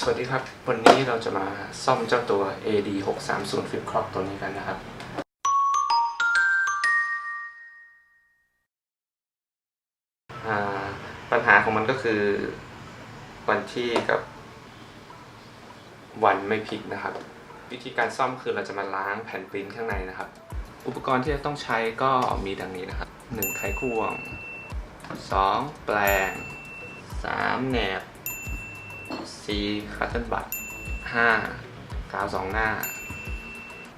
สวัสดีครับวันนี้เราจะมาซ่อมเจ้าตัว AD630 Flip Clock ตัวนี้กันนะครับปัญหาของมันก็คือวันที่กับวันไม่ผิดนะครับวิธีการซ่อมคือเราจะมาล้างแผ่นปริ้นข้างในนะครับอุปกรณ์ที่จะต้องใช้ก็มีดังนี้นะครับ1ไขควง2แปลง3แหนบ4คัตเติ้ลบัต5กาว2หน้า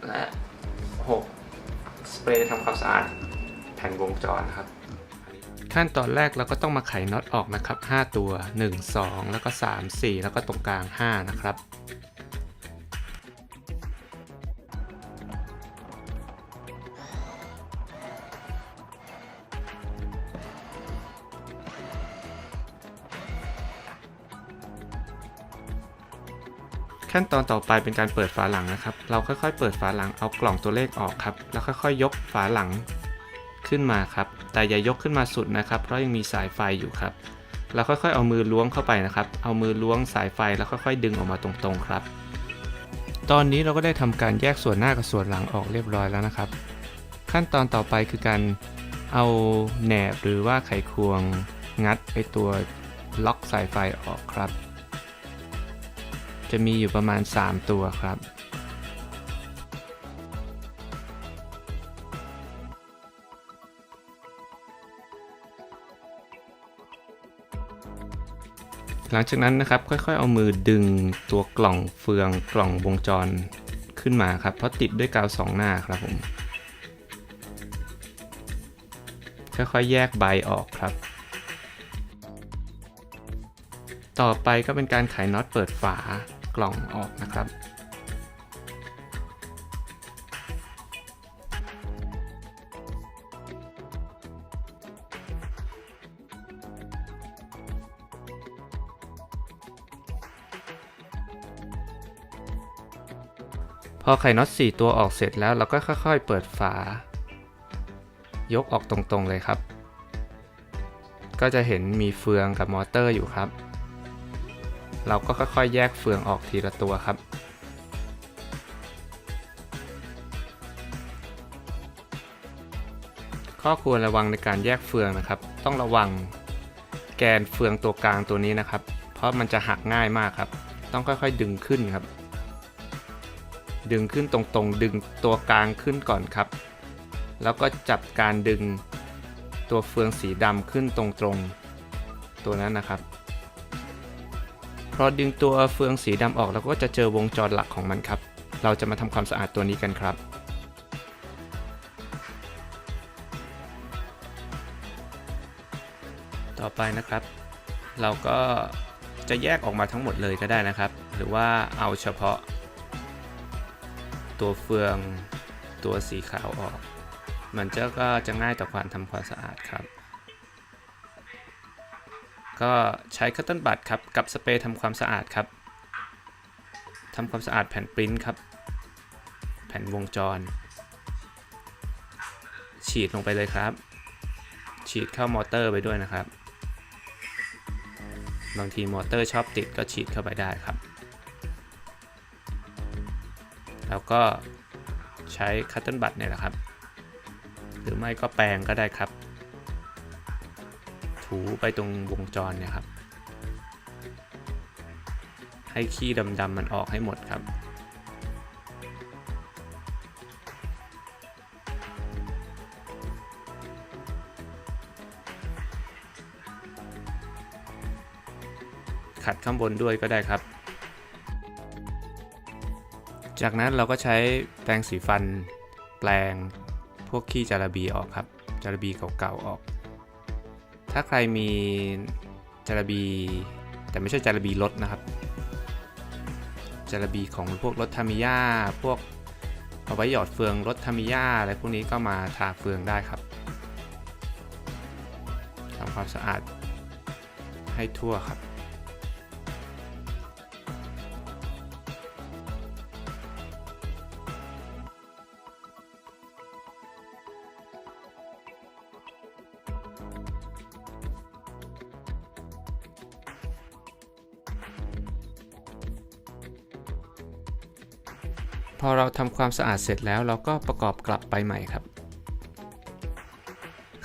และ6สเปรย์ทำความสะอาดแผ่นวงจรครับขั้นตอนแรกเราก็ต้องมาไขน็อตออกนะครับ5ตัว1 2แล้วก็3 4แล้วก็ตรงกลาง5นะครับขั้นตอนต่อไปเป็นการเปิดฝาหลังนะครับเราค่อยๆเปิดฝาหลังเอากล่องตัวเลขออกครับแล้วค่อยๆยกฝาหลังขึ้นมาครับแต่อย่ายกขึ้นมาสุดนะครับเพราะยังมีสายไฟอยู่ครับแล้วค่อยๆเอามือล้วงเข้าไปนะครับเอามือล้วงสายไฟแล้วค่อยๆดึงออกมาตรงๆครับตอนนี้เราก็ได้ทำการแยกส่วนหน้ากับส่วนหลังออกเรียบร้อยแล้วนะครับขั้นตอนต่อไปคือการเอาแหนบหรือว่าไขควงงัดไอตัวล็อกสายไฟออกครับจะมีอยู่ประมาณ3ตัวครับหลังจากนั้นนะครับค่อยๆเอามือดึงตัวกล่องเฟืองกล่องวงจรขึ้นมาครับเพราะติดด้วยกาว2หน้าครับผมค่อยๆแยกใบออกครับต่อไปก็เป็นการไขน็อตเปิดฝากล่องออกนะครับพอไขน็อต4ตัวออกเสร็จแล้วเราก็ค่อยๆเปิดฝายกออกตรงๆเลยครับก็จะเห็นมีเฟืองกับมอเตอร์อยู่ครับเราก็ค่อยๆแยกเฟืองออกทีละตัวครับข้อควรระวังในการแยกเฟืองนะครับต้องระวังแกนเฟืองตัวกลางตัวนี้นะครับเพราะมันจะหักง่ายมากครับต้องค่อยๆดึงขึ้นครับดึงขึ้นตรงๆดึงตัวกลางขึ้นก่อนครับแล้วก็จับการดึงตัวเฟืองสีดำขึ้นตรงๆตัวนั้นนะครับพอดึงตัวเฟืองสีดำออกเราก็จะเจอวงจรหลักของมันครับเราจะมาทำความสะอาดตัวนี้กันครับต่อไปนะครับเราก็จะแยกออกมาทั้งหมดเลยก็ได้นะครับหรือว่าเอาเฉพาะตัวเฟืองตัวสีขาวออกมันก็จะง่ายต่อการทำความสะอาดครับก็ใช้คัตเติ้ลบัดครับกับสเปรย์ทำความสะอาดครับทำความสะอาดแผ่นปริ้นครับแผ่นวงจรฉีดลงไปเลยครับฉีดเข้ามอเตอร์ไปด้วยนะครับบางทีมอเตอร์ชอบติดก็ฉีดเข้าไปได้ครับแล้วก็ใช้คัตเติ้ลบัดเนี่ยแหละครับหรือไม่ก็แปรงก็ได้ครับถูไปตรงวงจรเนี่ยครับให้ขี้ดำๆมันออกให้หมดครับขัดข้างบนด้วยก็ได้ครับจากนั้นเราก็ใช้แปรงสีฟันแปรงพวกขี้จาระบีออกครับจาระบีเก่าๆออกถ้าใครมีจาระบีแต่ไม่ใช่จาระบีรถนะครับจาระบีของพวกรถทามิยาพวกเอาไว้หยอดเฟืองรถทามิยาอะไรพวกนี้ก็มาทาเฟืองได้ครับทำความสะอาดให้ทั่วครับ พอเราทำความสะอาดเสร็จแล้วเราก็ประกอบกลับไปใหม่ครับ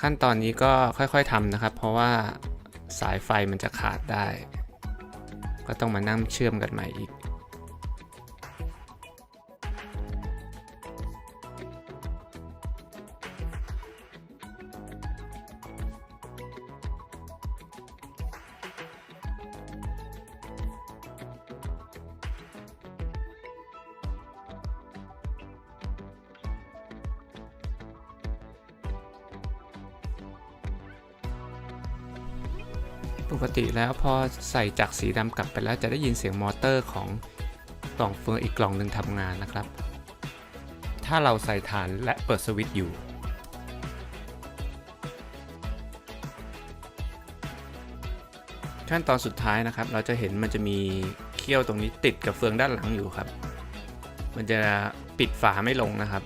ขั้นตอนนี้ก็ค่อยๆทำนะครับเพราะว่าสายไฟมันจะขาดได้ก็ต้องมานั่งเชื่อมกันใหม่อีกปกติแล้วพอใส่จักรสีดำกลับไปแล้วจะได้ยินเสียงมอเตอร์ของกล่องเฟืองอีกกล่องหนึ่งทำงานนะครับถ้าเราใส่ฐานและเปิดสวิตช์อยู่ขั้นตอนสุดท้ายนะครับเราจะเห็นมันจะมีเขี้ยวตรงนี้ติดกับเฟืองด้านหลังอยู่ครับมันจะปิดฝาไม่ลงนะครับ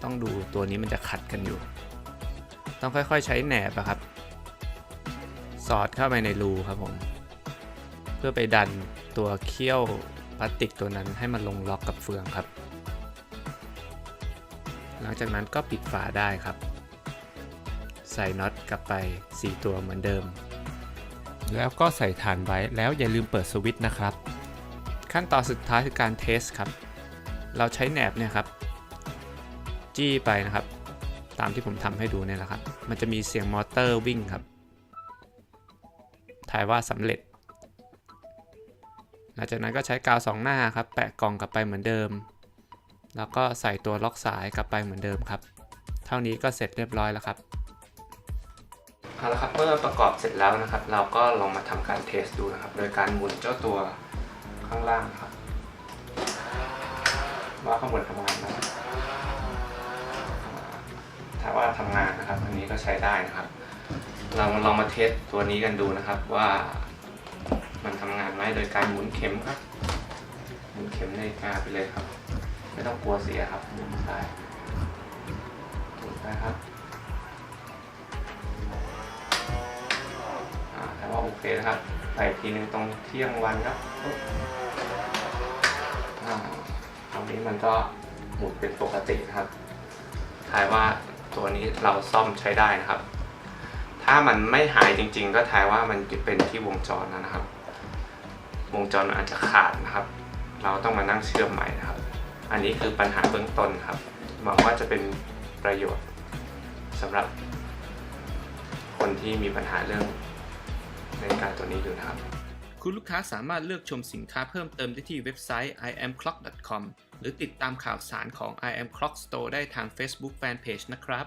ต้องดูตัวนี้มันจะขัดกันอยู่ต้องค่อยๆใช้แหนบครับสอดเข้าไปในรูครับผมเพื่อไปดันตัวเขี้ยวพลาสติกตัวนั้นให้มันลงล็อกกับเฟืองครับหลังจากนั้นก็ปิดฝาได้ครับใส่น็อตกลับไป4ตัวเหมือนเดิมแล้วก็ใส่ฐานไว้แล้วอย่าลืมเปิดสวิตช์นะครับขั้นตอนสุดท้ายคือการเทสครับเราใช้แหนบเนี่ยครับจี้ไปนะครับตามที่ผมทำให้ดูเนี่ยแหละครับมันจะมีเสียงมอเตอร์วิ่งครับถ่ายว่าสำเร็จหลังจากนั้นก็ใช้กาว2 หน้าครับแปะกล่องกลับไปเหมือนเดิมแล้วก็ใส่ตัวล็อกสายกลับไปเหมือนเดิมครับเท่านี้ก็เสร็จเรียบร้อยแล้วครับเอาละครับเมื่อประกอบเสร็จแล้วนะครับเราก็ลองมาทำการเทสดูนะครับโดยการหมุนเจ้าตัวข้างล่างครับว่าข้างบนทำงานไหมถ้าว่าทำงานนะครับอันนี้ก็ใช้ได้นะครับเราลองมาเทสตัวนี้กันดูนะครับว่ามันทำงานไหมโดยการหมุนเข็มครับหมุนเข็มในกาไปเลยครับไม่ต้องกลัวเสียครับหมุนไปหมุนไปครับถ้าว่าโอเคนะครับไปทีนึงตรงเที่ยงวันครับตรงนี้มันก็หมุนเป็นปกตินะครับทายว่าตัวนี้เราซ่อมใช้ได้นะครับถ้ามันไม่หายจริงๆก็ทายว่ามันเป็นที่วงจรนะครับวงจรอาจจะขาดนะครับเราต้องมานั่งเชื่อมใหม่นะครับอันนี้คือปัญหาเบื้องต้นครับหวังว่าจะเป็นประโยชน์สำหรับคนที่มีปัญหาเรื่องในการตัวนี้อยู่นะครับคุณลูกค้าสามารถเลือกชมสินค้าเพิ่มเติมได้ที่เว็บไซต์ iamclock.com หรือติดตามข่าวสารของ iamclock Store ได้ทาง Facebook Fanpage นะครับ